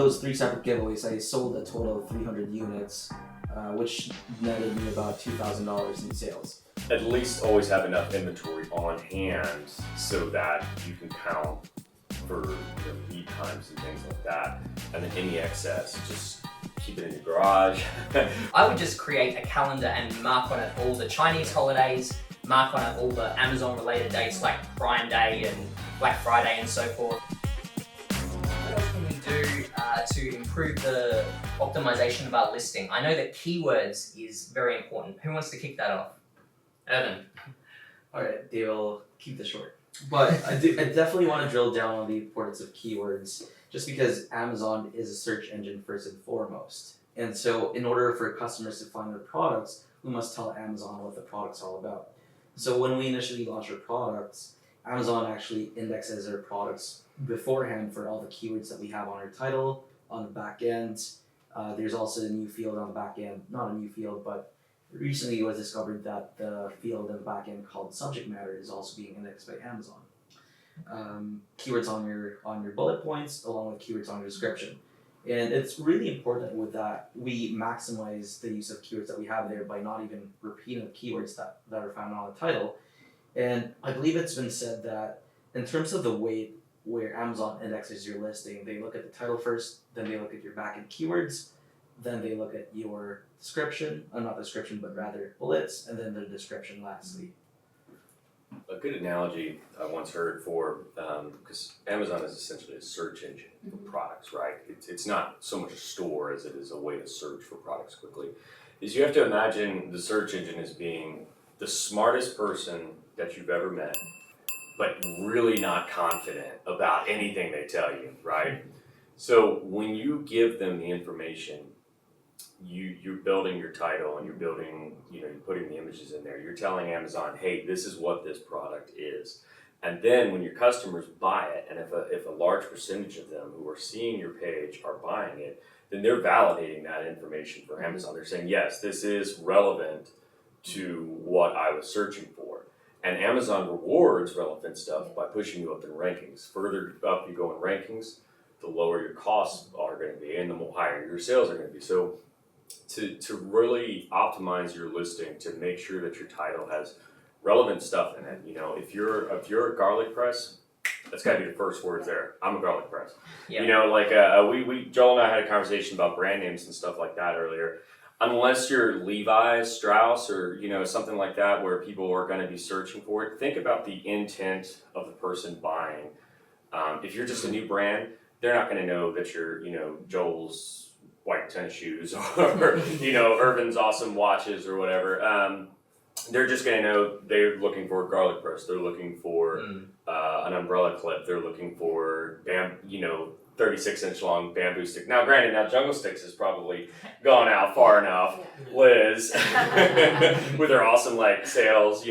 those 3 separate giveaways, I sold a total of 300 units, which netted me about $2,000 in sales. At least always have enough inventory on hand so that you can count for lead times and things like that. And then any excess, just keep it in your garage. I would just create a calendar and mark on it all the Chinese holidays, mark on it all the Amazon related dates like Prime Day and Black Friday and so forth. What else can we do to improve the optimization of our listing? I know that keywords is very important. Who wants to kick that off? Evan. Alright, Dave, I'll keep this short. But I definitely want to drill down on the importance of keywords, just because Amazon is a search engine first and foremost. And so in order for customers to find their products, we must tell Amazon what the product's all about. So when we initially launch our products, Amazon actually indexes our products beforehand for all the keywords that we have on our title, on the back end. There's also a new field on the back end, not a new field, but recently it was discovered that the field in the back end called subject matter is also being indexed by Amazon. Keywords on your bullet points along with keywords on your description. And it's really important with that we maximize the use of keywords that we have there by not even repeating the keywords that are found on the title. And I believe it's been said that in terms of the weight where Amazon indexes your listing, they look at the title first, then they look at your back-end keywords, then they look at your description, not description, but rather bullets, and then the description lastly. A good analogy I once heard for, because Amazon is essentially a search engine for products, right? It's not so much a store as it is a way to search for products quickly. Is you have to imagine the search engine as being the smartest person that you've ever met, but really not confident about anything they tell you, right? So when you give them the information, you're building your title and you're building, you're putting the images in there. You're telling Amazon, hey, this is what this product is. And then when your customers buy it, and if a large percentage of them who are seeing your page are buying it, then they're validating that information for Amazon. They're saying, yes, this is relevant to what I was searching for. And Amazon rewards relevant stuff by pushing you up in rankings. Further up you go in rankings, the lower your costs are going to be and the higher your sales are going to be. So to really optimize your listing, to make sure that your title has relevant stuff in it. If you're a garlic press, that's got to be the first words there. I'm a garlic press. Yeah. We Joel and I had a conversation about brand names and stuff like that earlier. Unless you're Levi's, Strauss, or something like that, where people are going to be searching for it, think about the intent of the person buying. If you're just a new brand, they're not going to know that you're Joel's white tennis shoes or Irvin's awesome watches or whatever. They're just going to know they're looking for a garlic press. They're looking for an umbrella clip. They're looking for 36-inch long bamboo stick. Now, granted, Jungle Sticks has probably gone out far enough, Liz, with their awesome sales,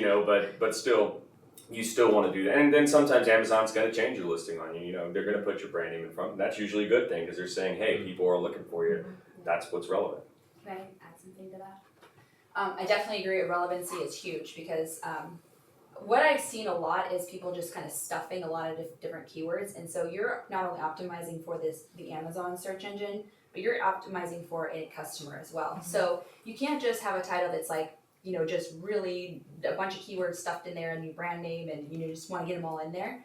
but still, you still want to do that. And then sometimes Amazon's going to change your listing on you. They're going to put your brand name in front. That's usually a good thing because they're saying, hey, people are looking for you. That's what's relevant. Can I add something to that? I definitely agree. Relevancy is huge because what I've seen a lot is people just kind of stuffing a lot of different keywords, and so you're not only optimizing for the Amazon search engine, but you're optimizing for a customer as well. Mm-hmm. So you can't just have a title that's just really a bunch of keywords stuffed in there and your brand name, and just want to get them all in there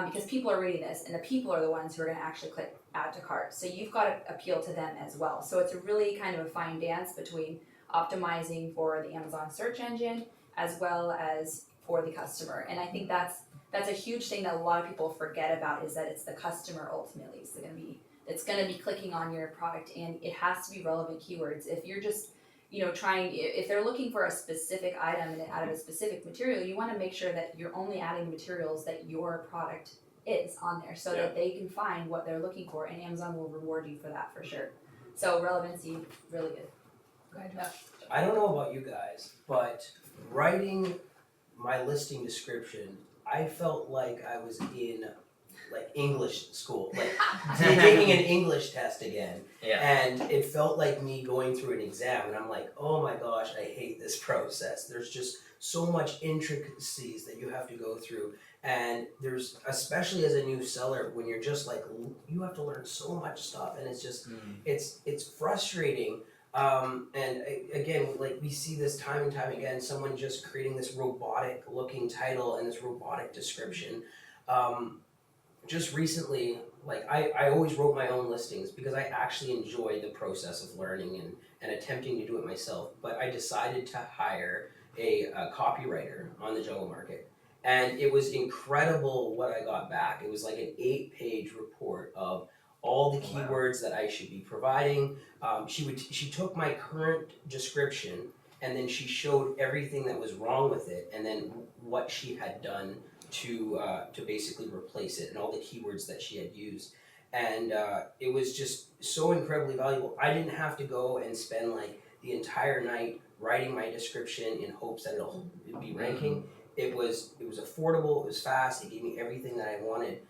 because people are reading this, and the people are the ones who are going to actually click add to cart. So you've got to appeal to them as well. So it's a really kind of a fine dance between optimizing for the Amazon search engine as well as for the customer. And I think that's a huge thing that a lot of people forget about, is that it's the customer ultimately that's going to be clicking on your product, and it has to be relevant keywords. If you're just if they're looking for a specific item and out of a specific material, you want to make sure that you're only adding materials that your product is on there so that they can find what they're looking for, and Amazon will reward you for that for sure. So relevancy, really good. Go ahead, Josh. I don't know about you guys, but writing my listing description, I felt like I was in like English school, like taking an English test again. Yeah. And it felt like me going through an exam, and I'm like, oh my gosh, I hate this process. There's just so much intricacies that you have to go through. And there's, especially as a new seller, when you're just like, you have to learn so much stuff, and it's just, it's frustrating. Again, like we see this time and time again, someone just creating this robotic looking title and this robotic description. Just recently, like I always wrote my own listings because I actually enjoy the process of learning and attempting to do it myself. But I decided to hire a copywriter on the jungle market. And it was incredible what I got back. It was like an 8-page report of all the keywords that I should be providing. She took my current description and then she showed everything that was wrong with it and then what she had done to basically replace it and all the keywords that she had used. And it was just so incredibly valuable. I didn't have to go and spend like the entire night writing my description in hopes that it'll be ranking. It was affordable, it was fast, it gave me everything that I wanted.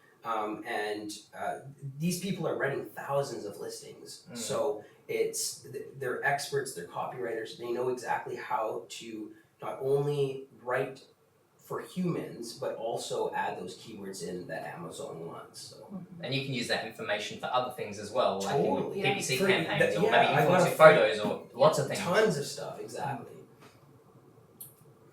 These people are running thousands of listings. So they're experts, they're copywriters, they know exactly how to not only write for humans, but also add those keywords in that Amazon wants. So. And you can use that information for other things as well, like Totally. in PPC For- campaigns, or yeah, maybe I've got influencer a- photos, or lots of things. Tons of stuff, exactly.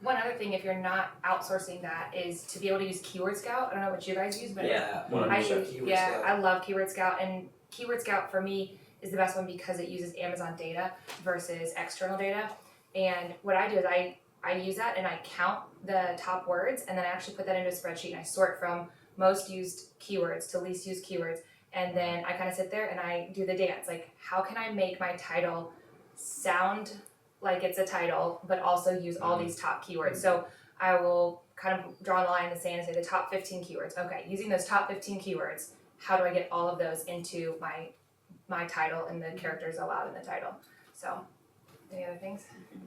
One other thing, if you're not outsourcing that, is to be able to use Keyword Scout. I don't know what you guys use, but Yeah. I 100% use, Keyword yeah, Scout. I love Keyword Scout, and Keyword Scout for me is the best one because it uses Amazon data versus external data. And what I do is I use that and I count the top words, and then I actually put that into a spreadsheet and I sort from most used keywords to least used keywords. And then I kind of sit there and I do the dance. Like, how can I make my title sound like it's a title, but also use all these top keywords? So I will kind of draw the line in the sand and say the top 15 keywords. Okay, using those top 15 keywords, how do I get all of those into my title and the characters allowed in the title? So, any other things?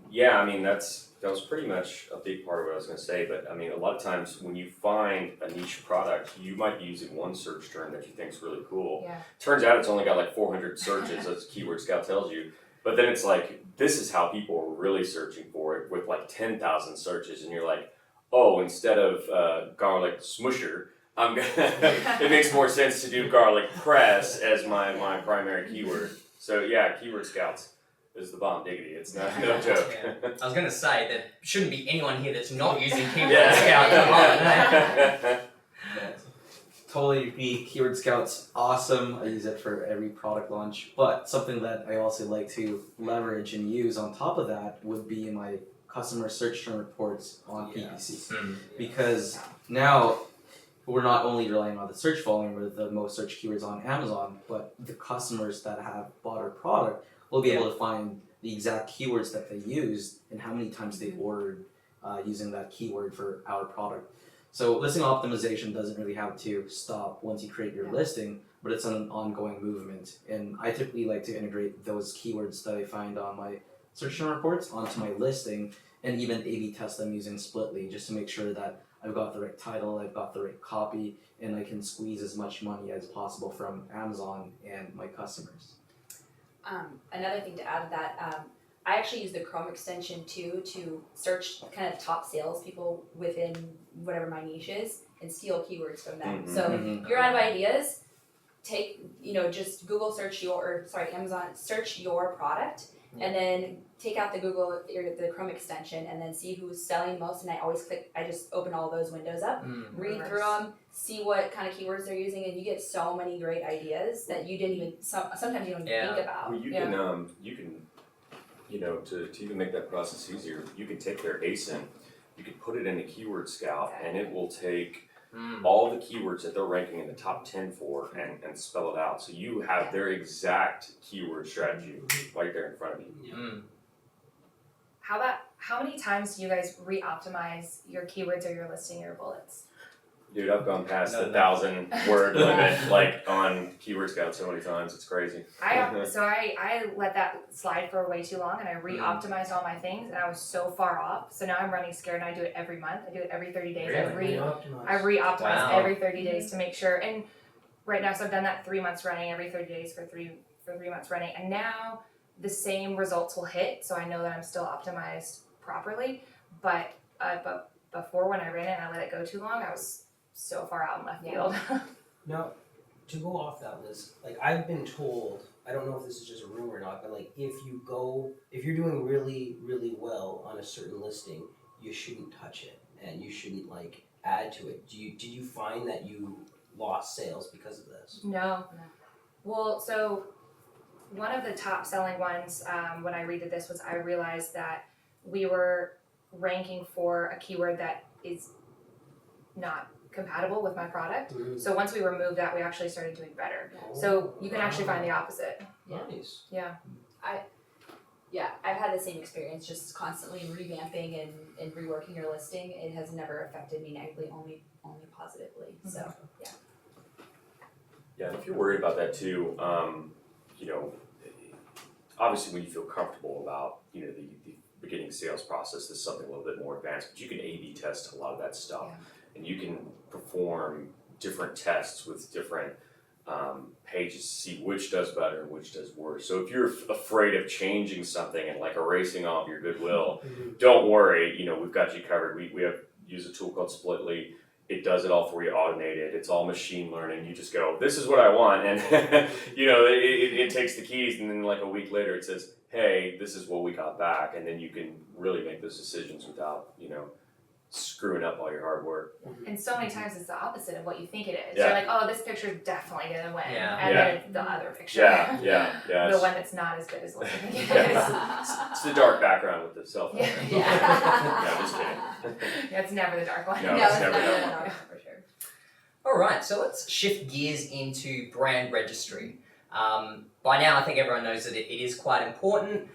Yeah, I mean, that was pretty much a big part of what I was going to say, but I mean, a lot of times when you find a niche product, you might be using one search term that you think is really cool. Yeah. Turns out it's only got like 400 searches, as Keyword Scout tells you, but then it's like, this is how people are really searching for it with like 10,000 searches, and you're like, oh, instead of garlic smusher, I'm gonna, it makes more sense to do garlic press as my primary keyword. So yeah, Keyword Scouts is the bomb diggity. It's not no joke. Yeah. I was going to say, there shouldn't be anyone here that's not using Keyword Yeah. Scout. Come on, eh? Totally agree. Keyword Scout's awesome. I use it for every product launch. But something that I also like to leverage and use on top of that would be my customer search term reports on PPC. Because now we're not only relying on the search volume or the most searched keywords on Amazon, but the customers that have bought our product will be able to find the exact keywords that they used and how many times they ordered using that keyword for our product. So listing optimization doesn't really have to stop once you create your listing, but it's an ongoing movement. And I typically like to integrate those keywords that I find on my search term reports onto my listing, and even A/B test them using Splitly just to make sure that I've got the right title, I've got the right copy, and I can squeeze as much money as possible from Amazon and my customers. Another thing to add to that, I actually use the Chrome extension too to search kind of top salespeople within whatever my niche is and steal keywords from them. So if you're out of ideas, just Google search Amazon search your product, and then take out the the Chrome extension and then see who's selling the most. And I just open all those windows up, read through them, see what kind of keywords they're using, and you get so many great ideas that you didn't even, sometimes you don't even think about. Well, you can, to even make that process easier, you can take their ASIN, you can put it in a Keyword Scout, and it will take all the keywords that they're ranking in the top 10 for and spell it out. So you have their exact keyword strategy right there in front of you. How many times do you guys re-optimize your keywords or your listing or your bullets? Dude, I've gone past No, the no. 1,000-word limit, like on Keyword Scout so many times, it's crazy. I let that slide for way too long, and I re-optimized all my things, and I was so far off. So now I'm running scared, and I do it every month. I do it every 30 days. Really? I re-optimize Wow. every 30 days to make sure. And right now, so I've done that 3 months running, every 30 days for three months running, and now the same results will hit. So I know that I'm still optimized properly. But before, when I ran it and I let it go too long, I was so far out in left field. Now, to go off that, Liz, like I've been told, I don't know if this is just a rumor or not, but like if you're doing really, really well on a certain listing, you shouldn't touch it and you shouldn't like add to it. Did you find that you lost sales because of this? No. Well, so one of the top selling ones when I redid this was I realized that we were ranking for a keyword that is not compatible with my product. Mm-hmm. So once we removed that, we actually started doing better. So you can actually find the opposite. Nice. Yeah. Yeah, I've had the same experience, just constantly revamping and reworking your listing. It has never affected me negatively, only positively. So Yeah, and if you're worried about that too, obviously when you feel comfortable about, the beginning sales process, this is something a little bit more advanced, but you can A/B test a lot of that stuff. Yeah. And you can perform different tests with different pages to see which does better and which does worse. So if you're afraid of changing something and like erasing all of your goodwill, don't worry, we've got you covered. We use a tool called Splitly. It does it all for you, automated. It's all machine learning. You just go, this is what I want, and it takes the keys, and then like a week later it says, hey, this is what we got back, and then you can really make those decisions without screwing up all your hard work. And so many times it's the opposite of what you think it is. Yeah. You're like, oh, this picture's definitely gonna win. Yeah. And then it's the other picture. Yeah. The It's, one that's not as good as what you think it is. it's the dark background with the cell phone. Yeah. Yeah, just kidding. Yeah, it's never the dark one. No, no, it's it's never never that that for sure. All right, so let's shift gears into brand registry. By now, I think everyone knows that it is quite important.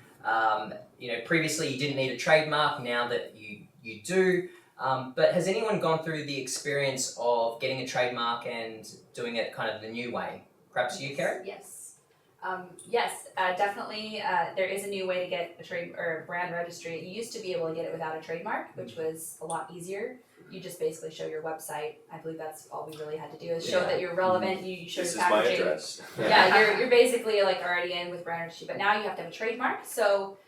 Previously you didn't need a trademark. Now that you do. But has anyone gone through the experience of getting a trademark and doing it kind of the new way? Perhaps you, Kerry? Yes. Definitely. There is a new way to get a trade or brand registry. You used to be able to get it without a trademark, which was a lot easier. You just basically show your website. I believe that's all we really had to do is show that you're relevant. You show This your is my packaging. address. Yeah, you're basically like already in with brand registry, but now you have to have a trademark. So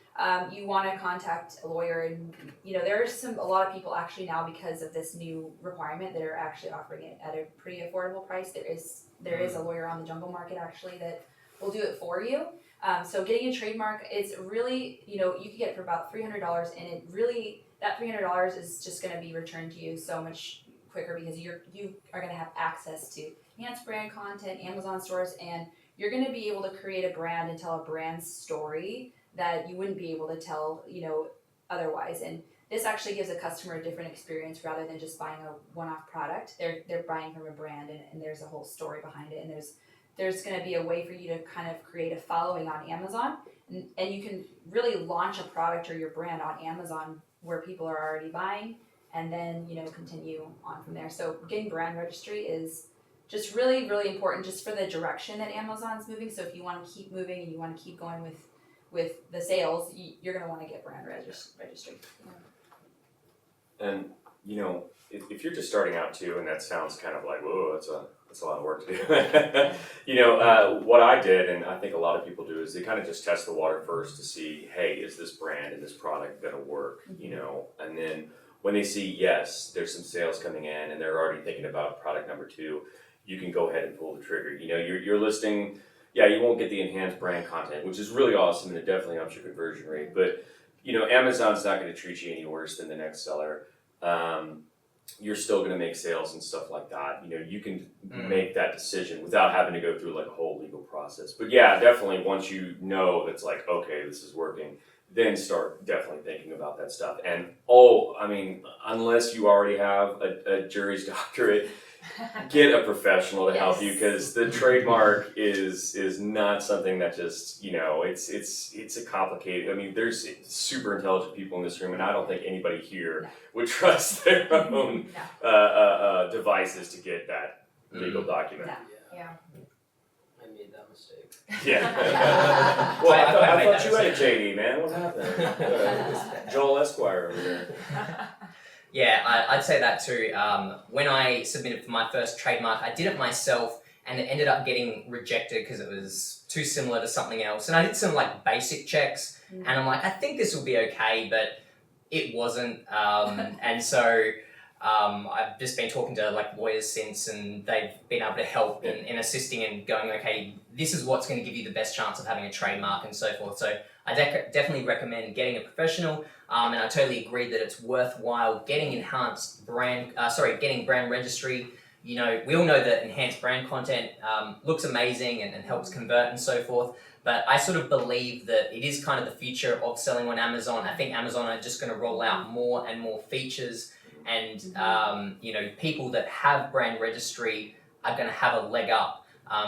you want to contact a lawyer, and there are a lot of people actually now, because of this new requirement, that are actually offering it at a pretty affordable price. There is a lawyer on the jungle market actually that will do it for you. So getting a trademark, it's really, you can get it for about $300, and it really, that $300 is just going to be returned to you so much quicker, because you are going to have access to enhanced brand content, Amazon stores, and you're going to be able to create a brand and tell a brand story that you wouldn't be able to tell, otherwise. And this actually gives a customer a different experience rather than just buying a one-off product. They're buying from a brand, and there's a whole story behind it, and there's going to be a way for you to kind of create a following on Amazon, and you can really launch a product or your brand on Amazon where people are already buying, and then continue on from there. So getting brand registry is just really, really important just for the direction that Amazon's moving. So if you want to keep moving and you want to keep going with the sales, you're going to want to get brand registry. And if you're just starting out too, and that sounds kind of like, whoa, that's a lot of work to do. What I did, and I think a lot of people do, is they kind of just test the water first to see, hey, is this brand and this product gonna work? And then when they see yes, there's some sales coming in, and they're already thinking about product number 2, you can go ahead and pull the trigger. Your listing, you won't get the enhanced brand content, which is really awesome, and it definitely helps your conversion rate. But Amazon's not going to treat you any worse than the next seller. You're still going to make sales and stuff like that. You can make that decision without having to go through like a whole legal process. But definitely once you know that's like, okay, this is working, then start definitely thinking about that stuff. And unless you already have a Juris Doctorate, get a professional to help you Yes. because the trademark is not something that just it's a complicated. I mean, there's super intelligent people in this room, and I don't think anybody here would trust their own devices to get that legal document. No. Yeah. I made that mistake. Yeah. Well, I I made thought you had a JD, man. What happened? Joel Esquire over there. Yeah, I'd say that too. When I submitted for my first trademark, I did it myself, and it ended up getting rejected because it was too similar to something else. And I did some like basic checks, and I'm like, I think this will be okay, but it wasn't. And so I've just been talking to like lawyers since, and they've been able to help in assisting and going, okay, this is what's going to give you the best chance of having a trademark and so forth. So I definitely recommend getting a professional. And I totally agree that it's worthwhile getting getting brand registry. You know, we all know that enhanced brand content looks amazing and helps convert and so forth. But I sort of believe that it is kind of the future of selling on Amazon. I think Amazon are just going to roll out more and more features, and people that have brand registry are going to have a leg up.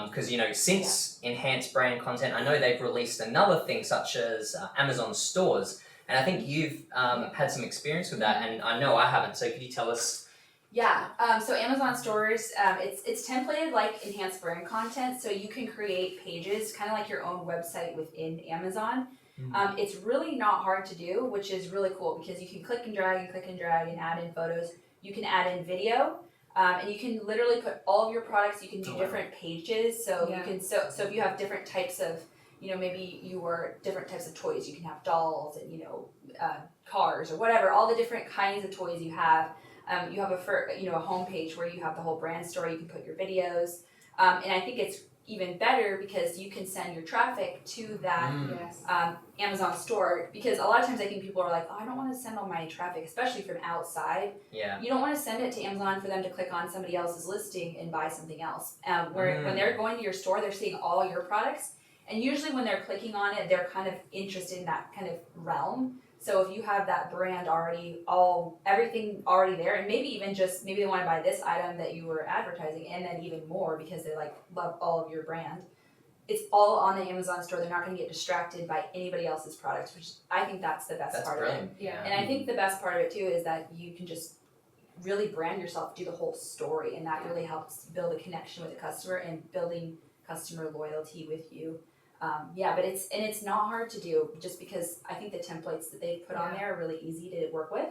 Because since enhanced brand content, I know they've released another thing such as Amazon stores. And I think you've had some experience with that, and I know I haven't. So could you tell us? Yeah, so Amazon stores, it's templated like enhanced brand content, so you can create pages, kind of like your own website within Amazon. It's really not hard to do, which is really cool because you can click and drag and add in photos. You can add in video, and you can literally put all of your products. You can do different pages, so you can so if you have different types of maybe you are different types of toys. You can have dolls and cars or whatever. All the different kinds of toys you have. You have a home page where you have the whole brand story. You can put your videos, and I think it's even better because you can send your traffic to that Amazon store. Because a lot of times I think people are like, oh, I don't want to send all my traffic, especially from outside. Yeah. You don't want to send it to Amazon for them to click on somebody else's listing and buy something else. When they're going to your store, they're seeing all your products. And usually when they're clicking on it, they're kind of interested in that kind of realm. So if you have that brand everything already there, and maybe they want to buy this item that you were advertising, and then even more because they love all of your brand. It's all on the Amazon store. They're not going to get distracted by anybody else's products, which I think that's the best part of it. Yeah. And I think the best part of it too is that you can just really brand yourself, do the whole story, and that really helps build a connection with the customer and building customer loyalty with you. But it's not hard to do just because I think the templates that they've put on there are really easy to work with.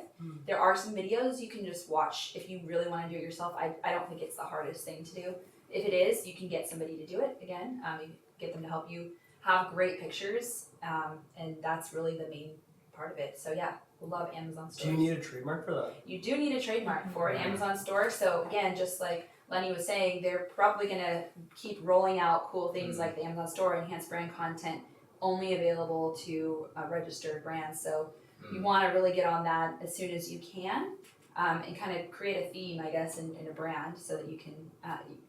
There are some videos you can just watch if you really want to do it yourself. I don't think it's the hardest thing to do. If it is, you can get somebody to do it again. You get them to help you have great pictures, and that's really the main part of it. So yeah, love Amazon stores. Do you need a trademark for that? You do need a trademark for an Amazon store. So again, just like Lenny was saying, they're probably going to keep rolling out cool things like the Amazon store, enhanced brand content, only available to registered brands. So you want to really get on that as soon as you can, and kind of create a theme, I guess, in a brand so that you can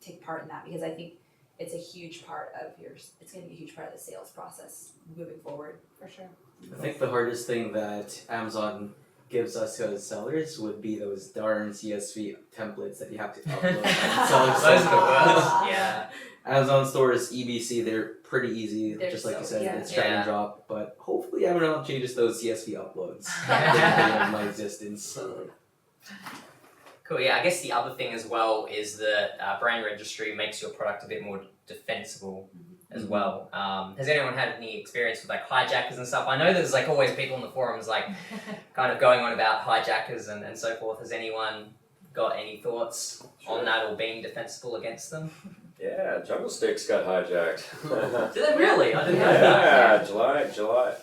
take part in that, because I think it's a huge part of it's going to be a huge part of the sales process moving forward. For sure. I think the hardest thing that Amazon gives us as sellers would be those darn CSV templates that you have to upload. Those are the worst. Yeah. Amazon stores, EBC, they're pretty easy, They're just like you so said, easy. it's drag and drop, but hopefully Amazon changes those CSV uploads. They're my existence. So. Cool. Yeah, I guess the other thing as well is that brand registry makes your product a bit more defensible as well. Has anyone had any experience with like hijackers and stuff? I know there's like always people in the forums like kind of going on about hijackers and so forth. Has anyone got any thoughts on that or being defensible against them? Yeah, Jungle Sticks got hijacked. Did they really? I didn't know that. Yeah, July,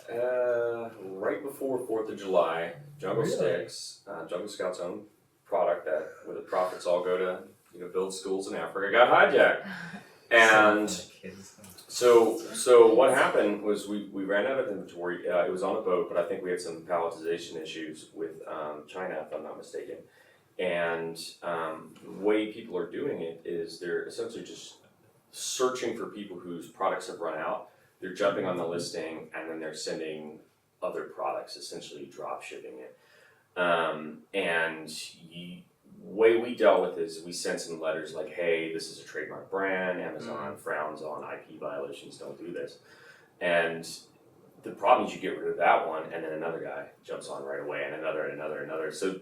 right before 4th of July, Jungle Sticks, Jungle Scout's own product where the profits all go to build schools in Africa, got hijacked. And so what happened was we ran out of inventory. It was on a boat, but I think we had some palletization issues with China, if I'm not mistaken. And the way people are doing it is they're essentially just searching for people whose products have run out. They're jumping on the listing and then they're sending other products, essentially drop shipping it. way we dealt with is we sent some letters like, hey, this is a trademark brand, Amazon frowns on IP violations, don't do this. And the problem is you get rid of that one and then another guy jumps on right away and another. So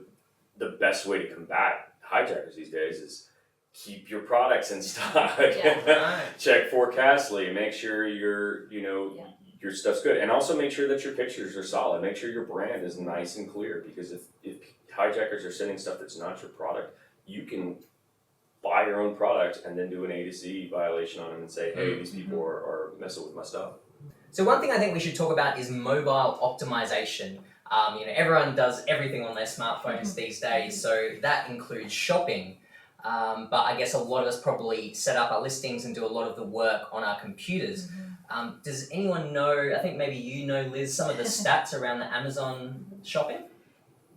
the best way to combat hijackers these days is keep your products in stock. Yeah. Check Forecastly, make sure your stuff's good. And also make sure that your pictures are solid. Make sure your brand is nice and clear, because if hijackers are sending stuff that's not your product, you can buy your own product and then do an A to Z violation on them and say, hey, these people are messing with my stuff. So one thing I think we should talk about is mobile optimization. Everyone does everything on their smartphones these days, so that includes shopping. But I guess a lot of us probably set up our listings and do a lot of the work on our computers. Does anyone know, I think maybe you know, Liz, some of the stats around the Amazon shopping?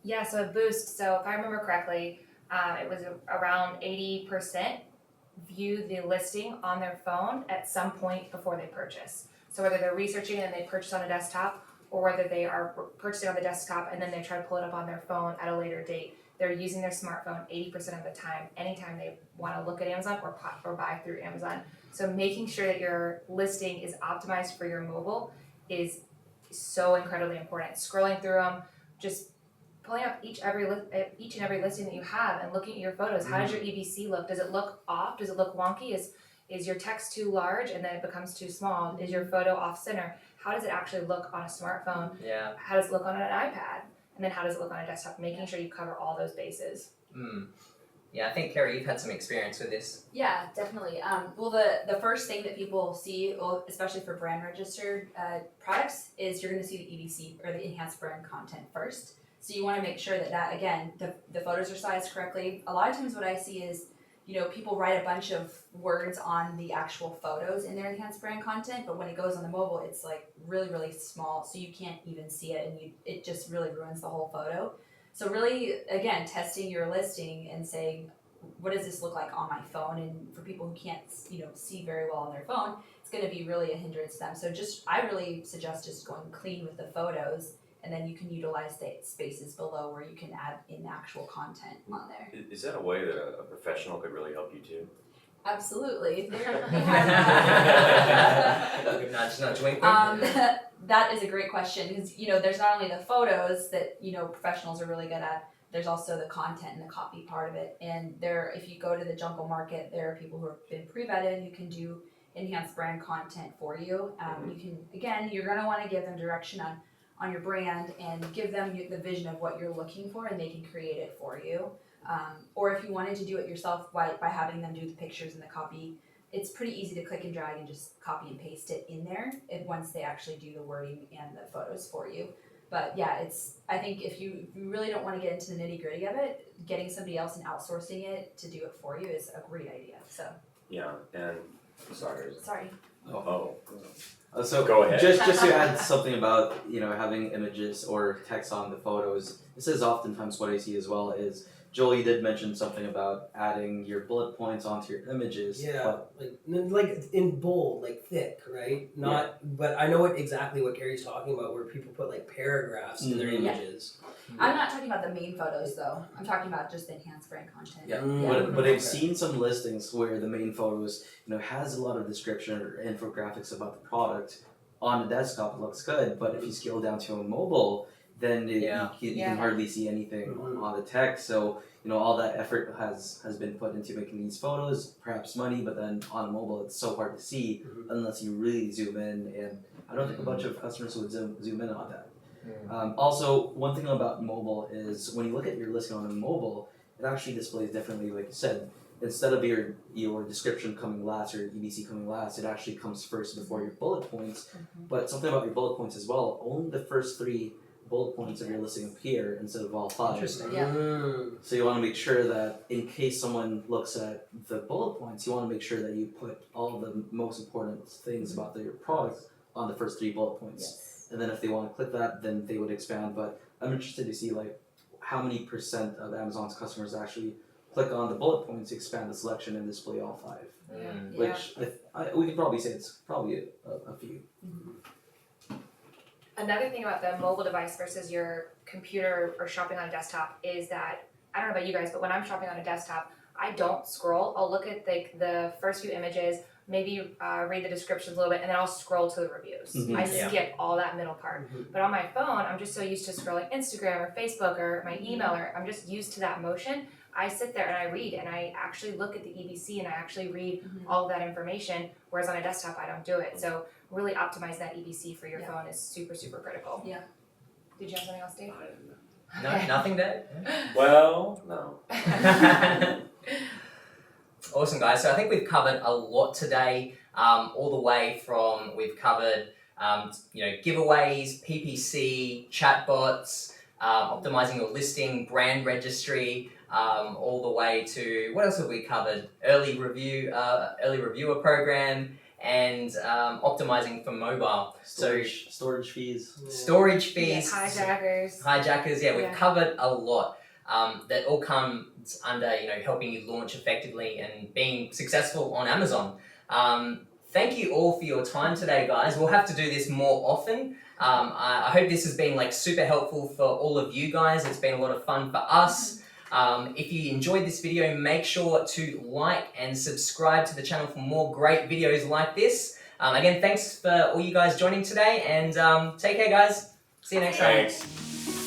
Yeah, so a boost. So if I remember correctly, it was around 80% view the listing on their phone at some point before they purchase. So whether they're researching and they purchase on a desktop, or whether they are purchasing on the desktop and then they try to pull it up on their phone at a later date, they're using their smartphone 80% of the time, anytime they want to look at Amazon or buy through Amazon. So making sure that your listing is optimized for your mobile is so incredibly important. Scrolling through them, just pulling up each and every listing that you have and looking at your photos. How does your EBC look? Does it look off? Does it look wonky? Is your text too large and then it becomes too small? Is your photo off center? How does it actually look on a smartphone? Yeah. How does it look on an iPad? And then how does it look on a desktop? Making sure you cover all those bases. Yeah, I think, Kerry, you've had some experience with this. Yeah, definitely. Well, the first thing that people see, especially for brand registered products, is you're going to see the EBC or the enhanced brand content first. So you want to make sure that again, the photos are sized correctly. A lot of times what I see is, people write a bunch of words on the actual photos in their enhanced brand content, but when it goes on the mobile, it's like really, really small, so you can't even see it, and it just really ruins the whole photo. So really, again, testing your listing and saying, what does this look like on my phone? And for people who can't, see very well on their phone, it's going to be really a hindrance to them. So I really suggest just going clean with the photos, and then you can utilize the spaces below where you can add in actual content on there. Is that a way that a professional could really help you too? Absolutely. Good nudge, wink. That is a great question, because there's not only the photos that professionals are really good at. There's also the content and the copy part of it. And if you go to the jungle market, there are people who have been pre-vetted who can do enhanced brand content for you. You're going to want to give them direction on your brand and give them the vision of what you're looking for, and they can create it for you. Or if you wanted to do it yourself by having them do the pictures and the copy, it's pretty easy to click and drag and just copy and paste it in there once they actually do the wording and the photos for you. But yeah, I think if you really don't want to get into the nitty gritty of it, getting somebody else and outsourcing it to do it for you is a great idea. So Yeah, and sorry. So Go ahead. Just to add something about having images or text on the photos. This is oftentimes what I see as well. Is Joel, you did mention something about adding your bullet points onto your images. Yeah, like in bold, like thick, right? But I know exactly what Gary's talking about, where people put like paragraphs in their images. I'm not talking about the main photos though. I'm talking about just the enhanced brand content. Yeah, Yeah. but I've seen some listings where the main photos, has a lot of description or infographics about the product. On the desktop, it looks good, but if you scale down to a mobile, then you can hardly see anything on the text. So all that effort has been put into making these photos, perhaps money, but then on mobile it's so hard to see unless you really zoom in. And I don't think a bunch of customers would zoom in on that. Also, one thing about mobile is when you look at your listing on a mobile, it actually displays differently. Like you said, instead of your description coming last or your EBC coming last, it actually comes first before your bullet points. But something about your bullet points as well, only the first 3 bullet points of your listing appear instead of all 5. Interesting. Yeah. So you want to make sure that in case someone looks at the bullet points, you want to make sure that you put all the most important things about your product on the first 3 bullet points. Yes. And then if they want to click that, then they would expand. But I'm interested to see how many % of Amazon's customers actually click on the bullet points, expand the selection, and display all 5. Which we could probably say it's probably a few. Another thing about the mobile device versus your computer or shopping on a desktop is that I don't know about you guys, but when I'm shopping on a desktop, I don't scroll. I'll look at the first few images, maybe read the descriptions a little bit, and then I'll scroll to the reviews. Mhm. I Yeah. skip all that middle part. But on my phone, I'm just so used to scrolling Instagram or Facebook or my email, or I'm just used to that motion. I sit there and I read, and I actually look at the EBC and I actually read all of that information, whereas on a desktop I don't do it. So really optimize that EBC for your phone is super, super critical. Yeah. Did you have something else, Dave? I don't know. No, nothing, Dave? Well, no. Awesome, guys. So I think we've covered a lot today, all the way from we've covered, giveaways, PPC, chatbots, optimizing your listing, brand registry, all the way to what else have we covered? Early reviewer program, and optimizing for mobile. Storage fees. Storage fees, Hijackers. yeah, we've Yeah. covered a lot. That all comes under helping you launch effectively and being successful on Amazon. Thank you all for your time today, guys. We'll have to do this more often. I hope this has been super helpful for all of you guys. It's been a lot of fun for us. If you enjoyed this video, make sure to like and subscribe to the channel for more great videos like this. Again, thanks for all you guys joining today, and take care, guys. See you next time. Thanks.